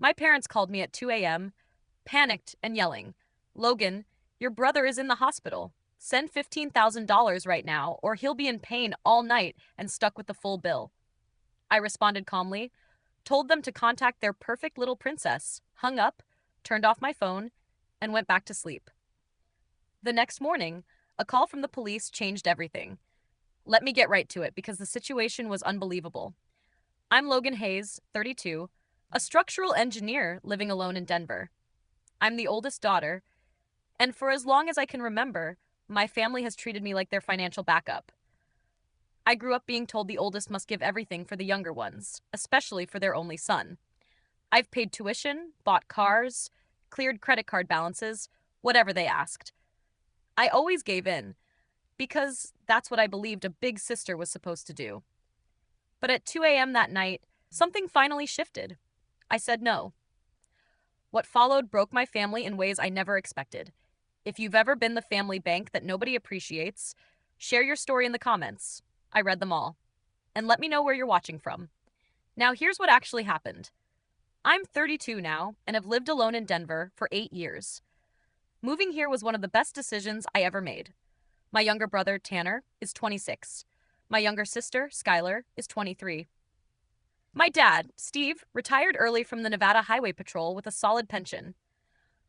My parents called me at 2 a.m., panicked and yelling, "Logan, your brother is in the hospital. Send $15,000 right now, or he'll be in pain all night and stuck with the full bill." I responded calmly, told them to contact their perfect little princess, hung up, turned off my phone, and went back to sleep. The next morning, a call from the police changed everything. Let me get right to it because the situation was unbelievable. I'm Logan Hayes, 32, a structural engineer living alone in Denver. I'm the oldest daughter, and for as long as I can remember, my family has treated me like their financial backup. I grew up being told the oldest must give everything for the younger ones, especially for their only son. I've paid tuition, bought cars, cleared credit card balances, whatever they asked. I always gave in, because that's what I believed a big sister was supposed to do. But at 2 a.m. that night, something finally shifted. I said no. What followed broke my family in ways I never expected. If you've ever been the family bank that nobody appreciates, share your story in the comments. I read them all. And let me know where you're watching from. Now, here's what actually happened. I'm 32 now and have lived alone in Denver for 8 years. Moving here was one of the best decisions I ever made. My younger brother, Tanner, is 26. My younger sister, Skylar, is 23. My dad, Steve, retired early from the Nevada Highway Patrol with a solid pension.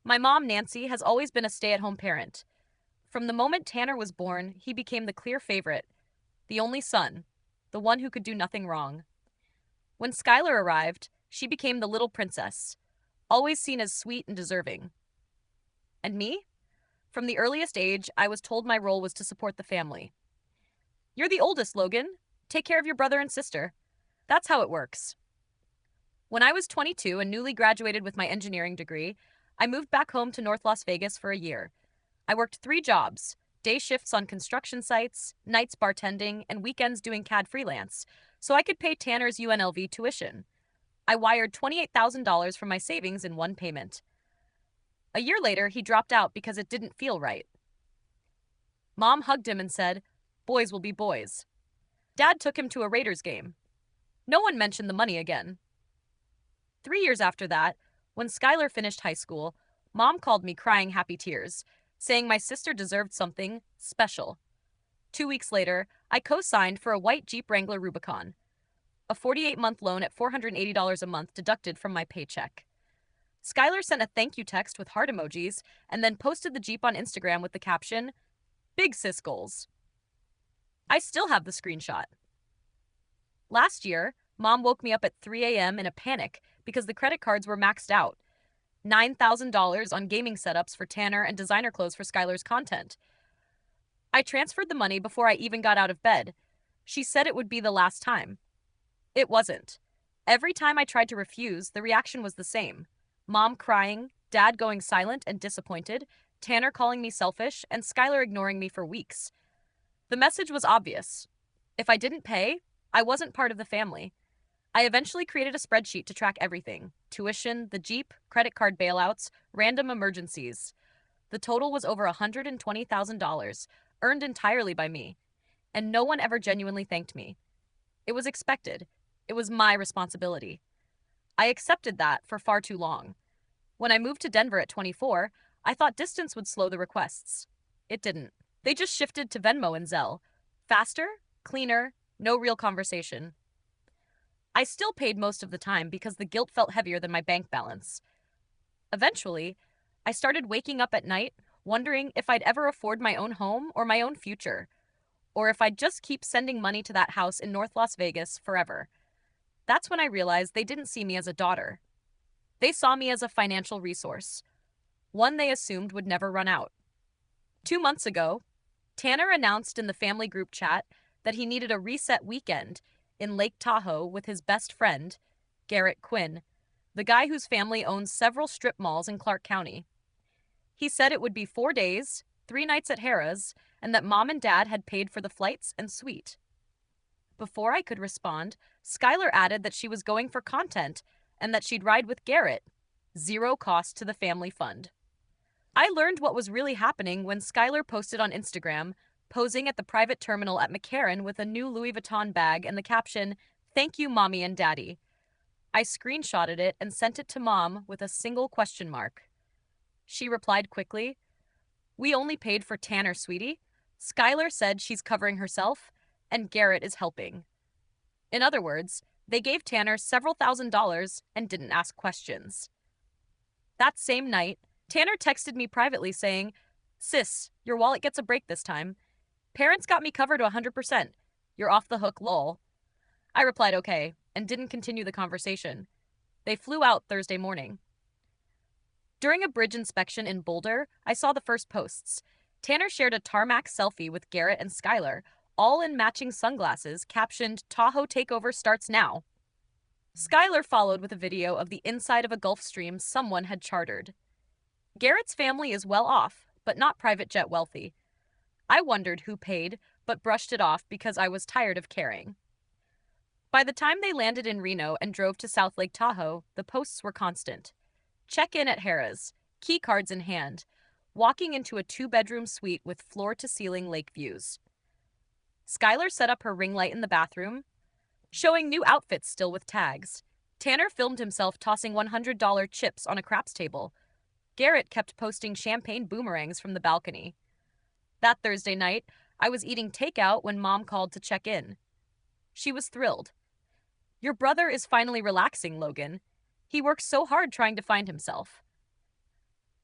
My mom, Nancy, has always been a stay-at-home parent. From the moment Tanner was born, he became the clear favorite, the only son, the one who could do nothing wrong. When Skylar arrived, she became the little princess, always seen as sweet and deserving. And me? From the earliest age, I was told my role was to support the family. You're the oldest, Logan. Take care of your brother and sister. That's how it works. When I was 22 and newly graduated with my engineering degree, I moved back home to North Las Vegas for a year. I worked 3 jobs, day shifts on construction sites, nights bartending, and weekends doing CAD freelance, so I could pay Tanner's UNLV tuition. I wired $28,000 from my savings in one payment. A year later, he dropped out because it didn't feel right. Mom hugged him and said, "Boys will be boys." Dad took him to a Raiders game. No one mentioned the money again. 3 years after that, when Skylar finished high school, Mom called me crying happy tears, saying my sister deserved something special. 2 weeks later, I co-signed for a white Jeep Wrangler Rubicon, a 48-month loan at $480 a month deducted from my paycheck. Skylar sent a thank you text with heart emojis and then posted the Jeep on Instagram with the caption, "Big sis goals." I still have the screenshot. Last year, Mom woke me up at 3 a.m. in a panic because the credit cards were maxed out. $9,000 on gaming setups for Tanner and designer clothes for Skylar's content. I transferred the money before I even got out of bed. She said it would be the last time. It wasn't. Every time I tried to refuse, the reaction was the same. Mom crying, Dad going silent and disappointed, Tanner calling me selfish, and Skylar ignoring me for weeks. The message was obvious. If I didn't pay, I wasn't part of the family. I eventually created a spreadsheet to track everything: tuition, the Jeep, credit card bailouts, random emergencies. The total was over $120,000, earned entirely by me, and no one ever genuinely thanked me. It was expected. It was my responsibility. I accepted that for far too long. When I moved to Denver at 24, I thought distance would slow the requests. It didn't. They just shifted to Venmo and Zelle. Faster, cleaner, no real conversation. I still paid most of the time because the guilt felt heavier than my bank balance. Eventually, I started waking up at night wondering if I'd ever afford my own home or my own future, or if I'd just keep sending money to that house in North Las Vegas forever. That's when I realized they didn't see me as a daughter. They saw me as a financial resource, one they assumed would never run out. 2 months ago, Tanner announced in the family group chat that he needed a reset weekend in Lake Tahoe with his best friend, Garrett Quinn, the guy whose family owns several strip malls in Clark County. He said it would be 4 days, 3 nights at Harrah's, and that Mom and Dad had paid for the flights and suite. Before I could respond, Skylar added that she was going for content and that she'd ride with Garrett. 0 cost to the family fund. I learned what was really happening when Skylar posted on Instagram, posing at the private terminal at McCarran with a new Louis Vuitton bag and the caption, "Thank you, Mommy and Daddy." I screenshotted it and sent it to Mom with a single question mark. She replied quickly, "We only paid for Tanner, sweetie. Skylar said she's covering herself, and Garrett is helping." In other words, they gave Tanner several $1,000s and didn't ask questions. That same night, Tanner texted me privately saying, "Sis, your wallet gets a break this time. Parents got me covered 100%. You're off the hook, lol." I replied okay and didn't continue the conversation. They flew out Thursday morning. During a bridge inspection in Boulder, I saw the first posts. Tanner shared a tarmac selfie with Garrett and Skylar, all in matching sunglasses, captioned, "Tahoe takeover starts now." Skylar followed with a video of the inside of a Gulfstream someone had chartered. Garrett's family is well off, but not private jet wealthy. I wondered who paid, but brushed it off because I was tired of caring. By the time they landed in Reno and drove to South Lake Tahoe, the posts were constant. Check in at Harrah's, key cards in hand, walking into a 2-bedroom suite with floor-to-ceiling lake views. Skylar set up her ring light in the bathroom, showing new outfits still with tags. Tanner filmed himself tossing $100 chips on a craps table. Garrett kept posting champagne boomerangs from the balcony. That Thursday night, I was eating takeout when Mom called to check in. She was thrilled. "Your brother is finally relaxing, Logan. He works so hard trying to find himself."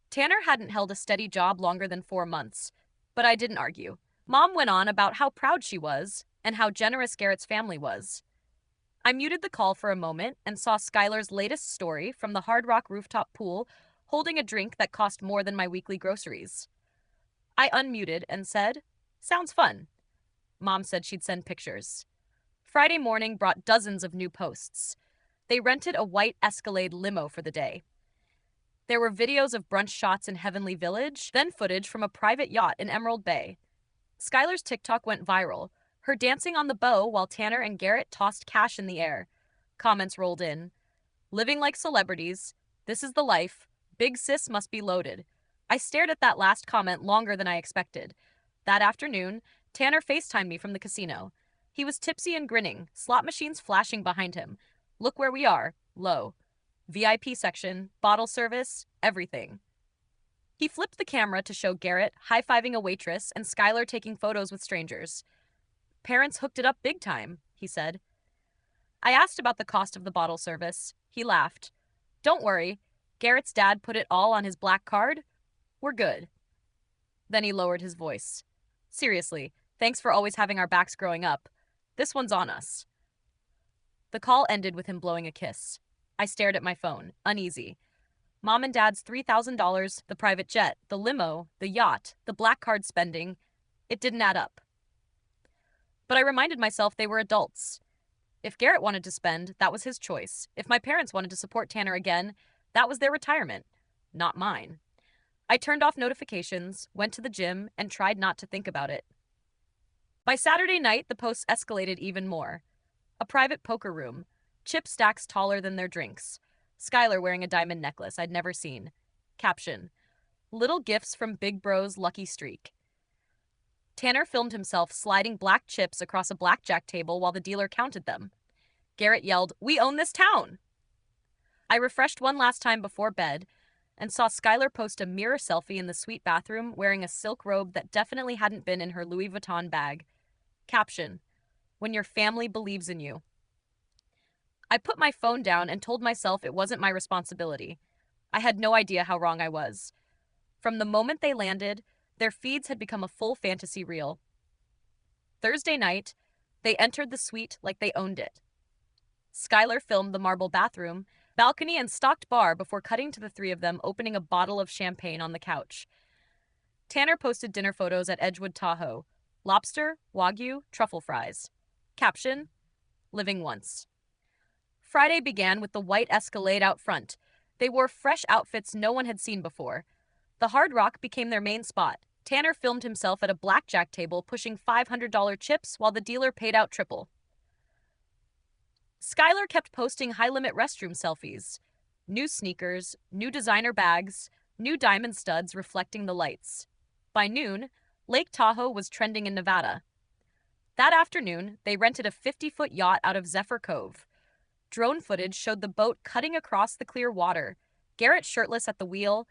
Tanner hadn't held a steady job longer than 4 months, but I didn't argue. Mom went on about how proud she was and how generous Garrett's family was. I muted the call for a moment and saw Skylar's latest story from the Hard Rock rooftop pool holding a drink that cost more than my weekly groceries. I unmuted and said, "Sounds fun." Mom said she'd send pictures. Friday morning brought dozens of new posts. They rented a white Escalade limo for the day. There were videos of brunch shots in Heavenly Village, then footage from a private yacht in Emerald Bay. Skylar's TikTok went viral, her dancing on the bow while Tanner and Garrett tossed cash in the air. Comments rolled in. "Living like celebrities. This is the life. Big sis must be loaded." I stared at that last comment longer than I expected. That afternoon, Tanner FaceTimed me from the casino. He was tipsy and grinning, slot machines flashing behind him. "Look where we are. Low. VIP section, bottle service, everything." He flipped the camera to show Garrett high-fiving a waitress and Skylar taking photos with strangers. "Parents hooked it up big time," he said. I asked about the cost of the bottle service. He laughed. "Don't worry. Garrett's dad put it all on his black card. We're good." Then he lowered his voice. "Seriously, thanks for always having our backs growing up. This one's on us." The call ended with him blowing a kiss. I stared at my phone, uneasy. Mom and Dad's $3,000, the private jet, the limo, the yacht, the black card spending, it didn't add up. But I reminded myself they were adults. If Garrett wanted to spend, that was his choice. If my parents wanted to support Tanner again, that was their retirement, not mine. I turned off notifications, went to the gym, and tried not to think about it. By Saturday night, the posts escalated even more. A private poker room, chip stacks taller than their drinks. Skylar wearing a diamond necklace I'd never seen. Caption: "Little gifts from Big Bro's lucky streak." Tanner filmed himself sliding black chips across a blackjack table while the dealer counted them. Garrett yelled, "We own this town!" I refreshed one last time before bed and saw Skylar post a mirror selfie in the suite bathroom wearing a silk robe that definitely hadn't been in her Louis Vuitton bag. Caption: "When your family believes in you." I put my phone down and told myself it wasn't my responsibility. I had no idea how wrong I was. From the moment they landed, their feeds had become a full fantasy reel. Thursday night, they entered the suite like they owned it. Skylar filmed the marble bathroom, balcony, and stocked bar before cutting to the three of them opening a bottle of champagne on the couch. Tanner posted dinner photos at Edgewood Tahoe. Lobster, Wagyu, truffle fries. Caption: "Living once." Friday began with the white Escalade out front. They wore fresh outfits no one had seen before. The Hard Rock became their main spot. Tanner filmed himself at a blackjack table pushing $500 chips while the dealer paid out triple. Skylar kept posting high-limit restroom selfies. New sneakers, new designer bags, new diamond studs reflecting the lights. By noon, Lake Tahoe was trending in Nevada. That afternoon, they rented a 50-foot yacht out of Zephyr Cove. Drone footage showed the boat cutting across the clear water, Garrett shirtless at the wheel,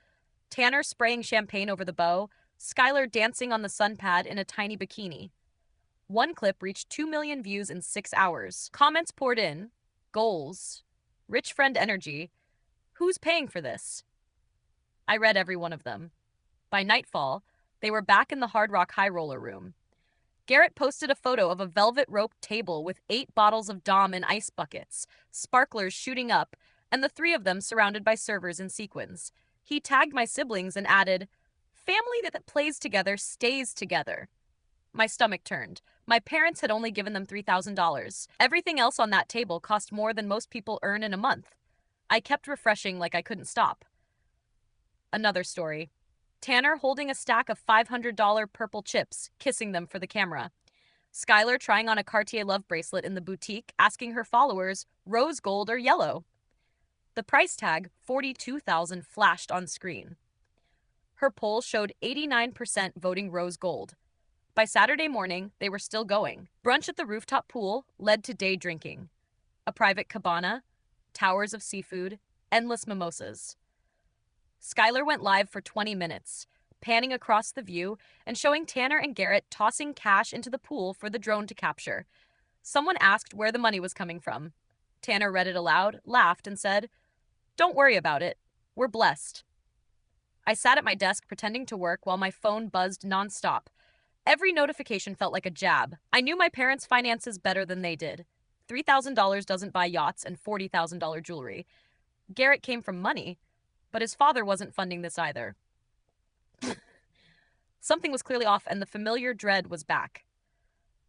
Tanner spraying champagne over the bow, Skylar dancing on the sun pad in a tiny bikini. One clip reached 2 million views in 6 hours. Comments poured in. Goals. Rich friend energy. Who's paying for this? I read every one of them. By nightfall, they were back in the Hard Rock High Roller room. Garrett posted a photo of a velvet roped table with 8 bottles of Dom in ice buckets, sparklers shooting up, and the 3 of them surrounded by servers in sequins. He tagged my siblings and added, "Family that plays together stays together." My stomach turned. My parents had only given them $3,000. Everything else on that table cost more than most people earn in a month. I kept refreshing like I couldn't stop. Another story. Tanner holding a stack of $500 purple chips, kissing them for the camera. Skylar trying on a Cartier love bracelet in the boutique, asking her followers, rose gold or yellow. The price tag, $42,000, flashed on screen. Her poll showed 89% voting rose gold. By Saturday morning, they were still going. Brunch at the rooftop pool led to day drinking. A private cabana, towers of seafood, endless mimosas. Skylar went live for 20 minutes, panning across the view and showing Tanner and Garrett tossing cash into the pool for the drone to capture. Someone asked where the money was coming from. Tanner read it aloud, laughed, and said, "Don't worry about it. We're blessed." I sat at my desk pretending to work while my phone buzzed nonstop. Every notification felt like a jab. I knew my parents' finances better than they did. $3,000 doesn't buy yachts and $40,000 jewelry. Garrett came from money, but his father wasn't funding this either. Something was clearly off, and the familiar dread was back.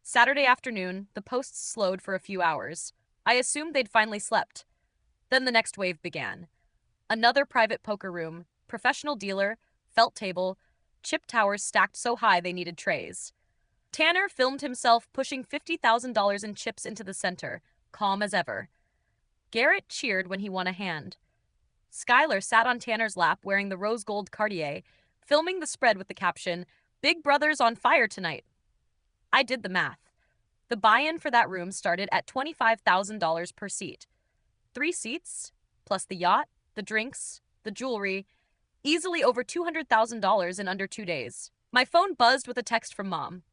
Saturday afternoon, the posts slowed for a few hours. I assumed they'd finally slept. Then the next wave began. Another private poker room, professional dealer, felt table, chip towers stacked so high they needed trays. Tanner filmed himself pushing $50,000 in chips into the center, calm as ever. Garrett cheered when he won a hand. Skylar sat on Tanner's lap wearing the rose gold Cartier, filming the spread with the caption, "Big Brother's on fire tonight." I did the math. The buy-in for that room started at $25,000 per seat. 3 seats, plus the yacht, the drinks, the jewelry, easily over $200,000 in under 2 days. My phone buzzed with a text from Mom.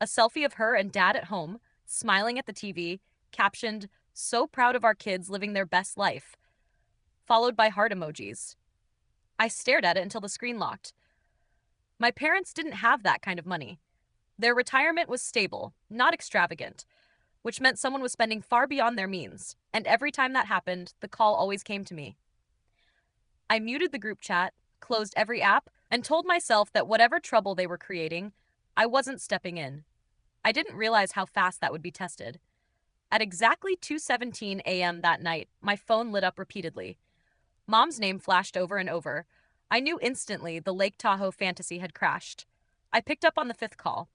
A selfie of her and Dad at home, smiling at the TV, captioned, "So proud of our kids living their best life," followed by heart emojis. I stared at it until the screen locked. My parents didn't have that kind of money. Their retirement was stable, not extravagant, which meant someone was spending far beyond their means, and every time that happened, the call always came to me. I muted the group chat, closed every app, and told myself that whatever trouble they were creating, I wasn't stepping in. I didn't realize how fast that would be tested. At exactly 2:17 a.m. that night, my phone lit up repeatedly. Mom's name flashed over and over. I knew instantly the Lake Tahoe fantasy had crashed. I picked up on the 5th call.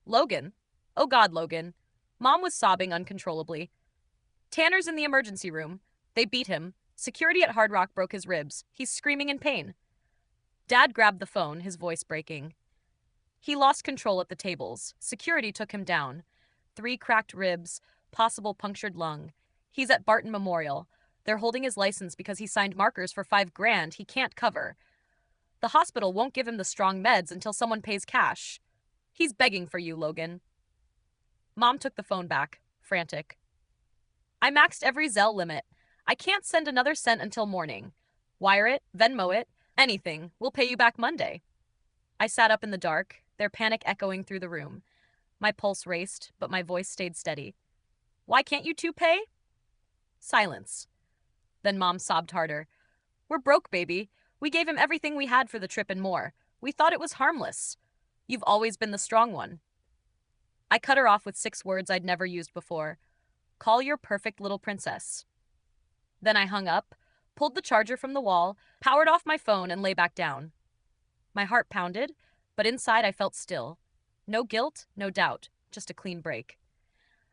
"Logan? Oh God, Logan." Mom was sobbing uncontrollably. "Tanner's in the emergency room. They beat him. Security at Hard Rock broke his ribs. He's screaming in pain." Dad grabbed the phone, his voice breaking. He lost control at the tables. Security took him down. 3 cracked ribs, possible punctured lung. He's at Barton Memorial. They're holding his license because he signed markers for $5,000 he can't cover. The hospital won't give him the strong meds until someone pays cash. He's begging for you, Logan. Mom took the phone back, frantic. "I maxed every Zelle limit. I can't send another cent until morning. Wire it, Venmo it, anything. We'll pay you back Monday." I sat up in the dark, their panic echoing through the room. My pulse raced, but my voice stayed steady. "Why can't you 2 pay?" Silence. Then Mom sobbed harder. "We're broke, baby. We gave him everything we had for the trip and more. We thought it was harmless. You've always been the strong one." I cut her off with 6 words I'd never used before. "Call your perfect little princess." Then I hung up, pulled the charger from the wall, powered off my phone, and lay back down. My heart pounded, but inside I felt still. No guilt, no doubt, just a clean break.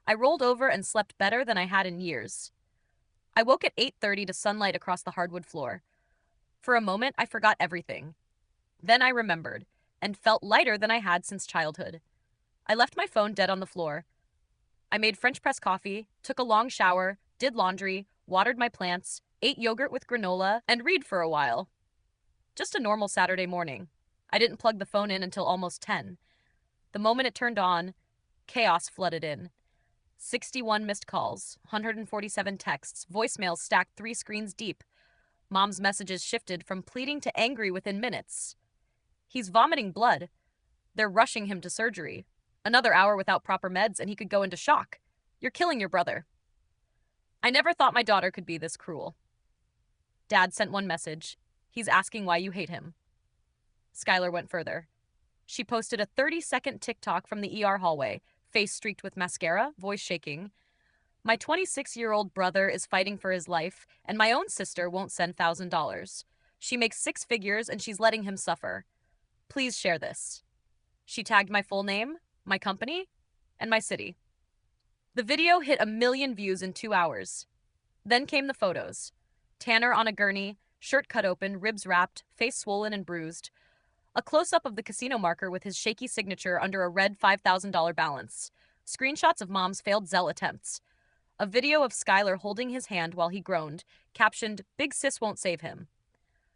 I rolled over and slept better than I had in years. I woke at 8:30 to sunlight across the hardwood floor. For a moment, I forgot everything. Then I remembered, and felt lighter than I had since childhood. I left my phone dead on the floor. I made French press coffee, took a long shower, did laundry, watered my plants, ate yogurt with granola, and read for a while. Just a normal Saturday morning. I didn't plug the phone in until almost 10. The moment it turned on, chaos flooded in. 61 missed calls, 147 texts, voicemails stacked 3 screens deep. Mom's messages shifted from pleading to angry within minutes. He's vomiting blood. They're rushing him to surgery. Another hour without proper meds and he could go into shock. You're killing your brother. I never thought my daughter could be this cruel. Dad sent one message. He's asking why you hate him. Skylar went further. She posted a 30-second TikTok from the ER hallway, face streaked with mascara, voice shaking. My 26-year-old brother is fighting for his life, and my own sister won't send $1,000. She makes 6 figures and she's letting him suffer. Please share this. She tagged my full name, my company, and my city. The video hit 1 million views in 2 hours. Then came the photos. Tanner on a gurney, shirt cut open, ribs wrapped, face swollen and bruised. A close-up of the casino marker with his shaky signature under a red $5,000 balance. Screenshots of Mom's failed Zelle attempts. A video of Skylar holding his hand while he groaned, captioned, "Big sis won't save him."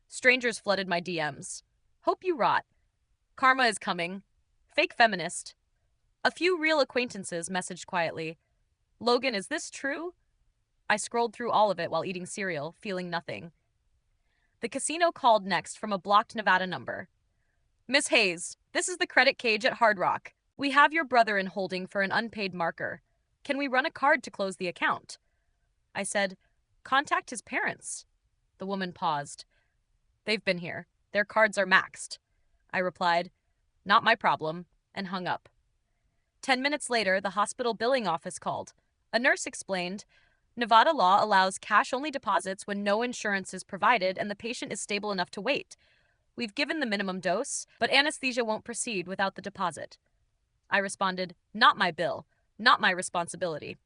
Strangers flooded my DMs. Hope you rot. Karma is coming. Fake feminist. A few real acquaintances messaged quietly. Logan, is this true? I scrolled through all of it while eating cereal, feeling nothing. The casino called next from a blocked Nevada number. Miss Hayes, this is the credit cage at Hard Rock. We have your brother in holding for an unpaid marker. Can we run a card to close the account? I said, contact his parents. The woman paused. They've been here. Their cards are maxed. I replied, not my problem, and hung up. 10 minutes later, the hospital billing office called. A nurse explained, Nevada law allows cash-only deposits when no insurance is provided and the patient is stable enough to wait. We've given the minimum dose, but anesthesia won't proceed without the deposit. I responded, not my bill, not my responsibility.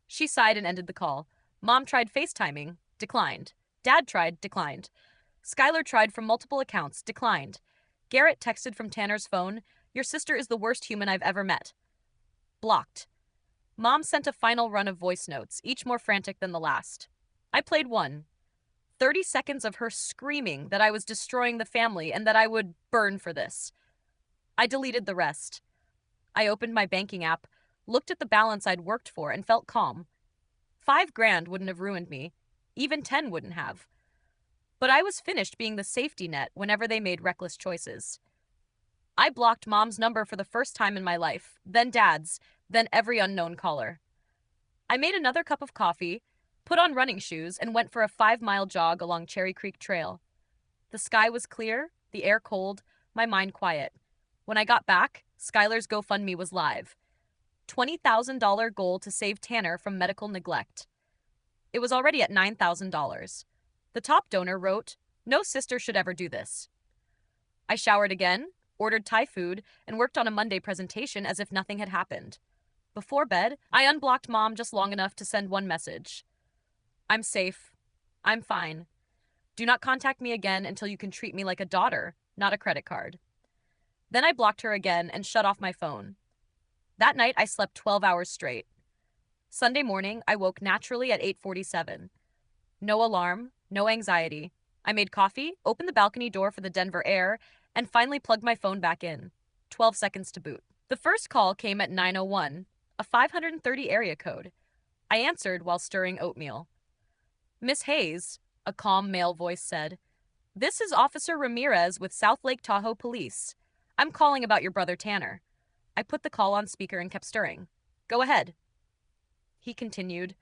She sighed and ended the call. Mom tried FaceTiming, declined. Dad tried, declined. Skylar tried from multiple accounts, declined. Garrett texted from Tanner's phone, your sister is the worst human I've ever met. Blocked. Mom sent a final run of voice notes, each more frantic than the last. I played one. 30 seconds of her screaming that I was destroying the family and that I would burn for this. I deleted the rest. I opened my banking app, looked at the balance I'd worked for, and felt calm. $5,000 wouldn't have ruined me. Even 10 wouldn't have. But I was finished being the safety net whenever they made reckless choices. I blocked Mom's number for the first time in my life, then Dad's, then every unknown caller. I made another cup of coffee, put on running shoes, and went for a 5-mile jog along Cherry Creek Trail. The sky was clear, the air cold, my mind quiet. When I got back, Skylar's GoFundMe was live. $20,000 goal to save Tanner from medical neglect. It was already at $9,000. The top donor wrote, no sister should ever do this. I showered again, ordered Thai food, and worked on a Monday presentation as if nothing had happened. Before bed, I unblocked Mom just long enough to send one message. I'm safe. I'm fine. Do not contact me again until you can treat me like a daughter, not a credit card. Then I blocked her again and shut off my phone. That night, I slept 12 hours straight. Sunday morning, I woke naturally at 8:47. No alarm, no anxiety. I made coffee, opened the balcony door for the Denver air, and finally plugged my phone back in. 12 seconds to boot. The first call came at 9:01, a 530 area code. I answered while stirring oatmeal. Miss Hayes, a calm male voice said, this is Officer Ramirez with South Lake Tahoe Police. I'm calling about your brother Tanner. I put the call on speaker and kept stirring. Go ahead. He continued,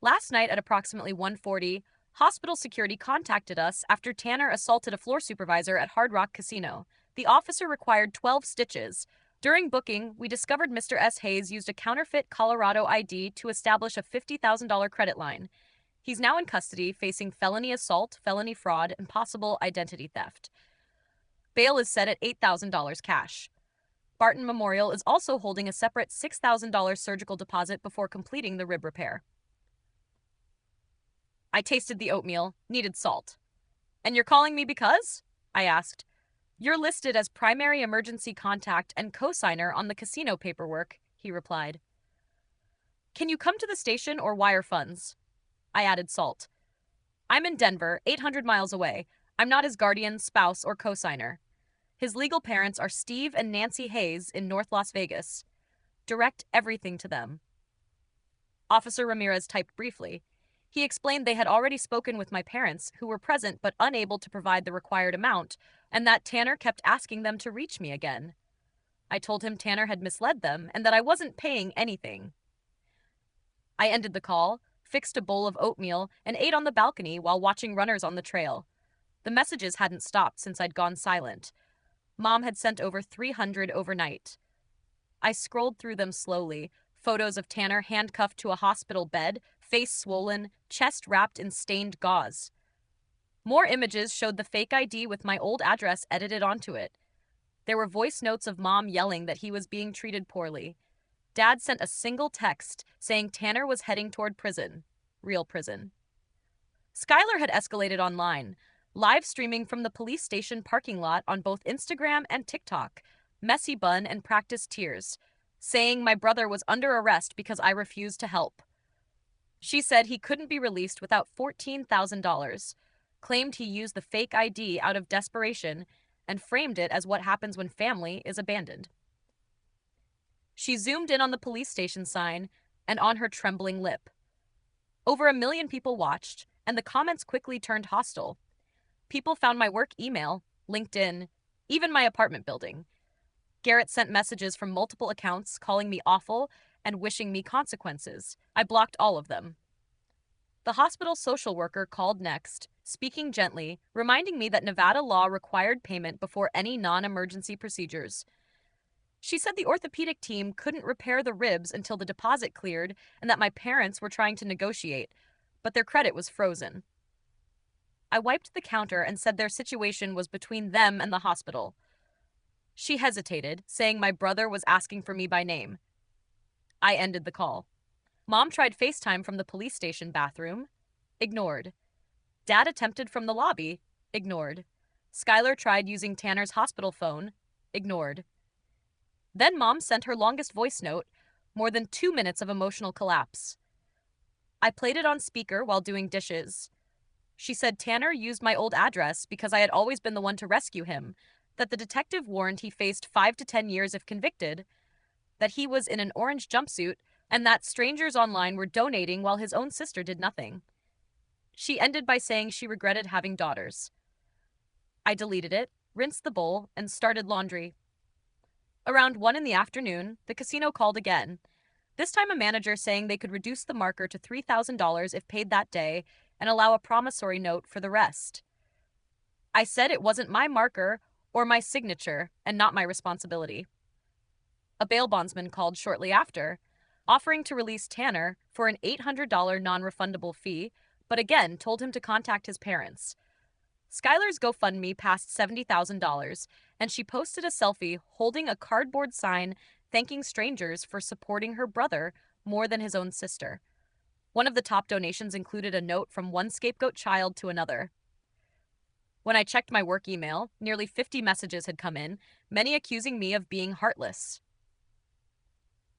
last night at approximately 1:40, hospital security contacted us after Tanner assaulted a floor supervisor at Hard Rock Casino. The officer required 12 stitches. During booking, we discovered Mr. S. Hayes used a counterfeit Colorado ID to establish a $50,000 credit line. He's now in custody, facing felony assault, felony fraud, and possible identity theft. Bail is set at $8,000 cash. Barton Memorial is also holding a separate $6,000 surgical deposit before completing the rib repair. I tasted the oatmeal, needed salt. And you're calling me because? I asked. You're listed as primary emergency contact and co-signer on the casino paperwork, he replied. Can you come to the station or wire funds? I added salt. I'm in Denver, 800 miles away. I'm not his guardian, spouse, or cosigner. His legal parents are Steve and Nancy Hayes in North Las Vegas. Direct everything to them. Officer Ramirez typed briefly. He explained they had already spoken with my parents, who were present but unable to provide the required amount, and that Tanner kept asking them to reach me again. I told him Tanner had misled them and that I wasn't paying anything. I ended the call, fixed a bowl of oatmeal, and ate on the balcony while watching runners on the trail. The messages hadn't stopped since I'd gone silent. Mom had sent over 300 overnight. I scrolled through them slowly, photos of Tanner handcuffed to a hospital bed, face swollen, chest wrapped in stained gauze. More images showed the fake ID with my old address edited onto it. There were voice notes of Mom yelling that he was being treated poorly. Dad sent a single text saying Tanner was heading toward prison. Real prison. Skylar had escalated online, live streaming from the police station parking lot on both Instagram and TikTok, messy bun and practiced tears, saying my brother was under arrest because I refused to help. She said he couldn't be released without $14,000, claimed he used the fake ID out of desperation, and framed it as what happens when family is abandoned. She zoomed in on the police station sign and on her trembling lip. Over 1 million people watched, and the comments quickly turned hostile. People found my work email, LinkedIn, even my apartment building. Garrett sent messages from multiple accounts calling me awful and wishing me consequences. I blocked all of them. The hospital social worker called next, speaking gently, reminding me that Nevada law required payment before any non-emergency procedures. She said the orthopedic team couldn't repair the ribs until the deposit cleared and that my parents were trying to negotiate, but their credit was frozen. I wiped the counter and said their situation was between them and the hospital. She hesitated, saying my brother was asking for me by name. I ended the call. Mom tried FaceTime from the police station bathroom. Ignored. Dad attempted from the lobby. Ignored. Skylar tried using Tanner's hospital phone. Ignored. Then Mom sent her longest voice note, more than 2 minutes of emotional collapse. I played it on speaker while doing dishes. She said Tanner used my old address because I had always been the one to rescue him, that the detective warned he faced 5 to 10 years if convicted, that he was in an orange jumpsuit, and that strangers online were donating while his own sister did nothing. She ended by saying she regretted having daughters. I deleted it, rinsed the bowl, and started laundry. Around 1 in the afternoon, the casino called again. This time a manager saying they could reduce the marker to $3,000 if paid that day and allow a promissory note for the rest. I said it wasn't my marker or my signature and not my responsibility. A bail bondsman called shortly after, offering to release Tanner for an $800 non-refundable fee, but again told him to contact his parents. Skylar's GoFundMe passed $70,000, and she posted a selfie holding a cardboard sign thanking strangers for supporting her brother more than his own sister. One of the top donations included a note from one scapegoat child to another. When I checked my work email, nearly 50 messages had come in, many accusing me of being heartless.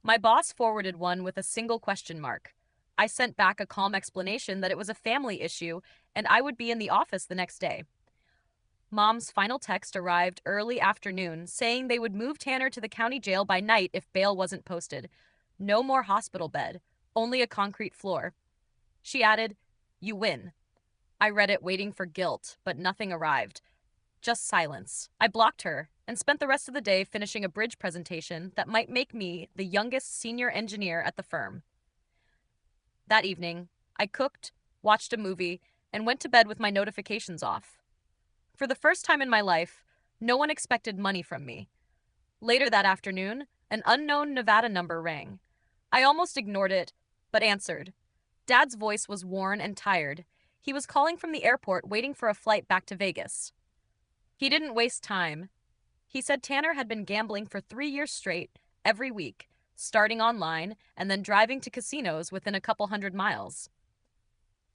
My boss forwarded one with a single question mark. I sent back a calm explanation that it was a family issue and I would be in the office the next day. Mom's final text arrived early afternoon saying they would move Tanner to the county jail by night if bail wasn't posted. No more hospital bed, only a concrete floor. She added, "You win." I read it waiting for guilt, but nothing arrived. Just silence. I blocked her and spent the rest of the day finishing a bridge presentation that might make me the youngest senior engineer at the firm. That evening, I cooked, watched a movie, and went to bed with my notifications off. For the first time in my life, no one expected money from me. Later that afternoon, an unknown Nevada number rang. I almost ignored it, but answered. Dad's voice was worn and tired. He was calling from the airport waiting for a flight back to Vegas. He didn't waste time. He said Tanner had been gambling for 3 years straight, every week, starting online and then driving to casinos within a couple hundred miles.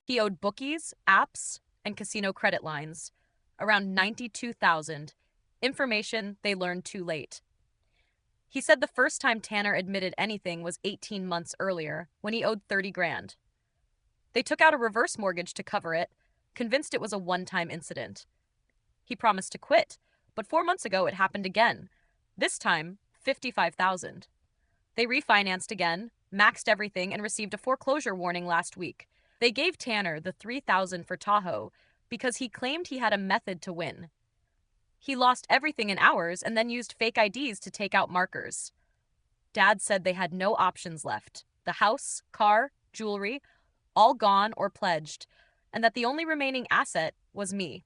He owed bookies, apps, and casino credit lines, around $92,000, information they learned too late. He said the first time Tanner admitted anything was 18 months earlier, when he owed 30 grand. They took out a reverse mortgage to cover it, convinced it was a one-time incident. He promised to quit, but 4 months ago it happened again. This time, $55,000. They refinanced again, maxed everything, and received a foreclosure warning last week. They gave Tanner the $3,000 for Tahoe because he claimed he had a method to win. He lost everything in hours and then used fake IDs to take out markers. Dad said they had no options left. The house, car, jewelry, all gone or pledged, and that the only remaining asset was me.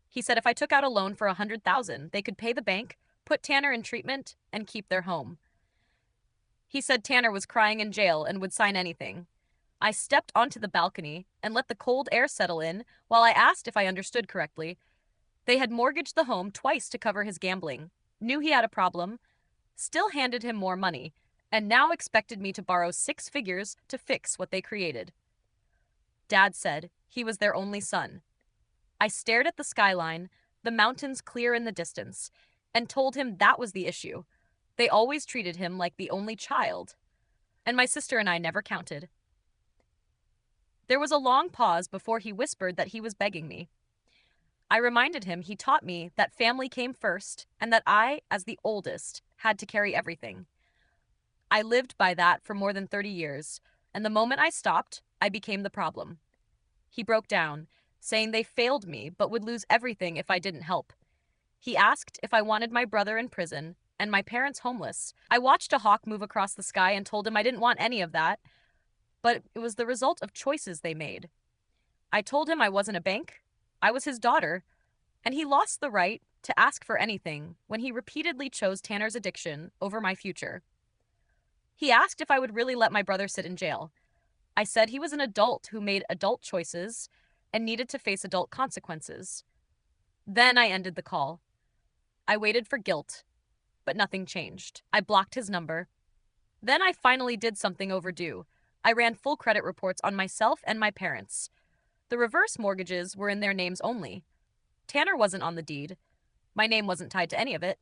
He said if I took out a loan for $100,000, they could pay the bank, put Tanner in treatment, and keep their home. He said Tanner was crying in jail and would sign anything. I stepped onto the balcony and let the cold air settle in while I asked if I understood correctly. They had mortgaged the home twice to cover his gambling, knew he had a problem, still handed him more money, and now expected me to borrow 6 figures to fix what they created. Dad said he was their only son. I stared at the skyline, the mountains clear in the distance, and told him that was the issue. They always treated him like the only child, and my sister and I never counted. There was a long pause before he whispered that he was begging me. I reminded him he taught me that family came first and that I, as the oldest, had to carry everything. I lived by that for more than 30 years, and the moment I stopped, I became the problem. He broke down, saying they failed me but would lose everything if I didn't help. He asked if I wanted my brother in prison and my parents homeless. I watched a hawk move across the sky and told him I didn't want any of that, but it was the result of choices they made. I told him I wasn't a bank, I was his daughter, and he lost the right to ask for anything when he repeatedly chose Tanner's addiction over my future. He asked if I would really let my brother sit in jail. I said he was an adult who made adult choices and needed to face adult consequences. Then I ended the call. I waited for guilt, but nothing changed. I blocked his number. Then I finally did something overdue. I ran full credit reports on myself and my parents. The reverse mortgages were in their names only. Tanner wasn't on the deed. My name wasn't tied to any of it.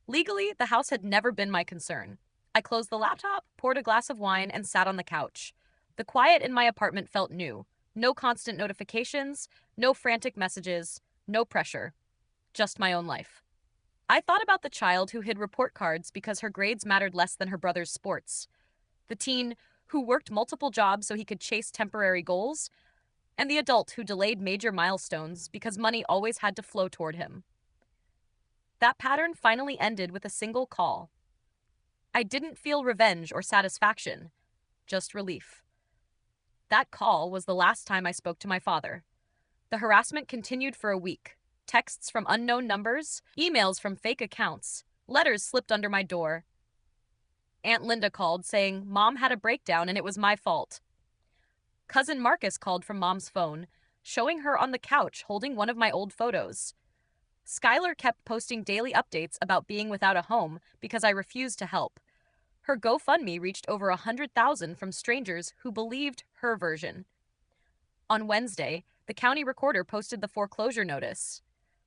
Legally, the house had never been my concern. I closed the laptop, poured a glass of wine, and sat on the couch. The quiet in my apartment felt new. No constant notifications, no frantic messages, no pressure. Just my own life. I thought about the child who hid report cards because her grades mattered less than her brother's sports. The teen who worked multiple jobs so he could chase temporary goals, and the adult who delayed major milestones because money always had to flow toward him. That pattern finally ended with a single call. I didn't feel revenge or satisfaction, just relief. That call was the last time I spoke to my father. The harassment continued for a week. Texts from unknown numbers, emails from fake accounts, letters slipped under my door. Aunt Linda called saying Mom had a breakdown and it was my fault. Cousin Marcus called from Mom's phone, showing her on the couch holding one of my old photos. Skylar kept posting daily updates about being without a home because I refused to help. Her GoFundMe reached over $100,000 from strangers who believed her version. On Wednesday, the county recorder posted the foreclosure notice.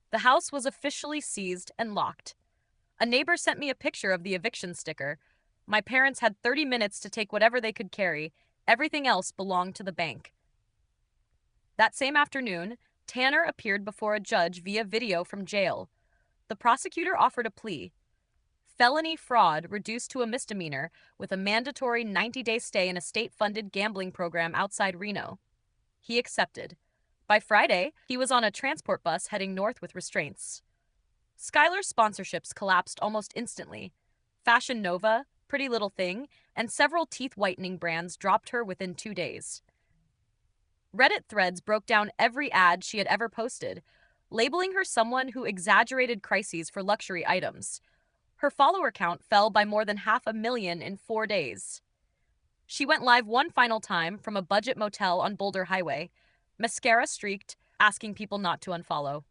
The house was officially seized and locked. A neighbor sent me a picture of the eviction sticker. My parents had 30 minutes to take whatever they could carry. Everything else belonged to the bank. That same afternoon, Tanner appeared before a judge via video from jail. The prosecutor offered a plea. Felony fraud reduced to a misdemeanor with a mandatory 90-day stay in a state-funded gambling program outside Reno. He accepted. By Friday, he was on a transport bus heading north with restraints. Skylar's sponsorships collapsed almost instantly. Fashion Nova, Pretty Little Thing, and several teeth-whitening brands dropped her within 2 days. Reddit threads broke down every ad she had ever posted, labeling her someone who exaggerated crises for luxury items. Her follower count fell by more than 500,000 in 4 days. She went live one final time from a budget motel on Boulder Highway, mascara streaked, asking people not to unfollow.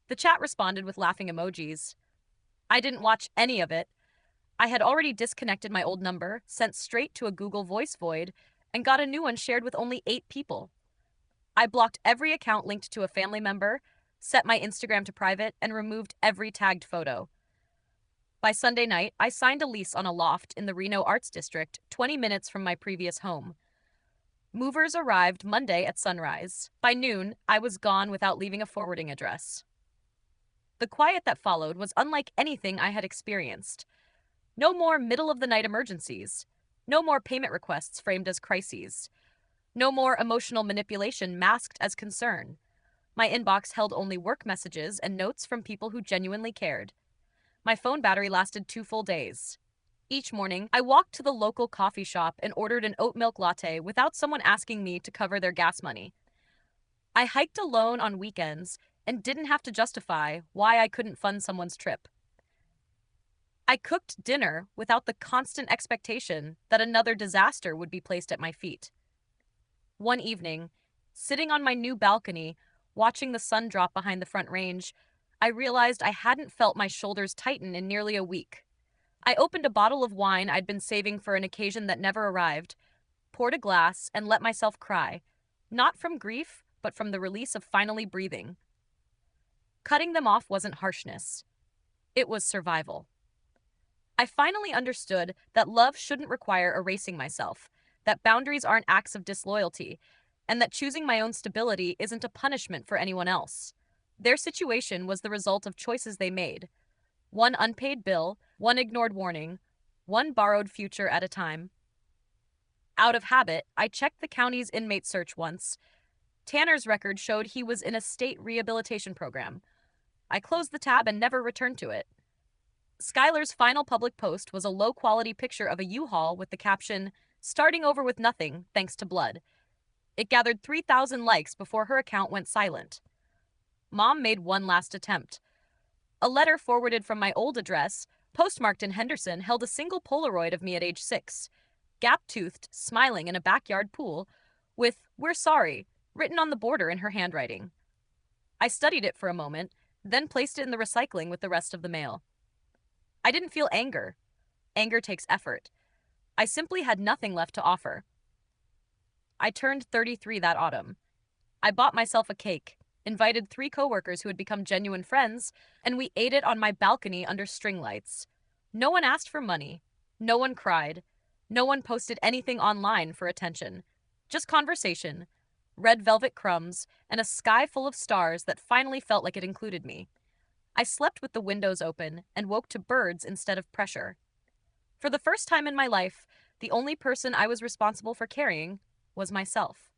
The chat responded with laughing emojis. I didn't watch any of it. I had already disconnected my old number, sent straight to a Google Voice void, and got a new one shared with only 8 people. I blocked every account linked to a family member, set my Instagram to private, and removed every tagged photo. By Sunday night, I signed a lease on a loft in the Reno Arts District, 20 minutes from my previous home. Movers arrived Monday at sunrise. By noon, I was gone without leaving a forwarding address. The quiet that followed was unlike anything I had experienced. No more middle of the night emergencies. No more payment requests framed as crises. No more emotional manipulation masked as concern. My inbox held only work messages and notes from people who genuinely cared. My phone battery lasted 2 full days. Each morning, I walked to the local coffee shop and ordered an oat milk latte without someone asking me to cover their gas money. I hiked alone on weekends and didn't have to justify why I couldn't fund someone's trip. I cooked dinner without the constant expectation that another disaster would be placed at my feet. One evening, sitting on my new balcony, watching the sun drop behind the Front Range, I realized I hadn't felt my shoulders tighten in nearly a week. I opened a bottle of wine I'd been saving for an occasion that never arrived, poured a glass, and let myself cry, not from grief, but from the release of finally breathing. Cutting them off wasn't harshness. It was survival. I finally understood that love shouldn't require erasing myself, that boundaries aren't acts of disloyalty, and that choosing my own stability isn't a punishment for anyone else. Their situation was the result of choices they made. One unpaid bill, one ignored warning, one borrowed future at a time. Out of habit, I checked the county's inmate search once. Tanner's record showed he was in a state rehabilitation program. I closed the tab and never returned to it. Skylar's final public post was a low-quality picture of a U-Haul with the caption, "Starting over with nothing, thanks to blood." It gathered 3,000 likes before her account went silent. Mom made one last attempt. A letter forwarded from my old address, postmarked in Henderson, held a single Polaroid of me at age 6, gap-toothed, smiling in a backyard pool, with "We're sorry" written on the border in her handwriting. I studied it for a moment, then placed it in the recycling with the rest of the mail. I didn't feel anger. Anger takes effort. I simply had nothing left to offer. I turned 33 that autumn. I bought myself a cake, invited 3 coworkers who had become genuine friends, and we ate it on my balcony under string lights. No one asked for money. No one cried. No one posted anything online for attention. Just conversation, red velvet crumbs, and a sky full of stars that finally felt like it included me. I slept with the windows open and woke to birds instead of pressure. For the first time in my life, the only person I was responsible for carrying was myself.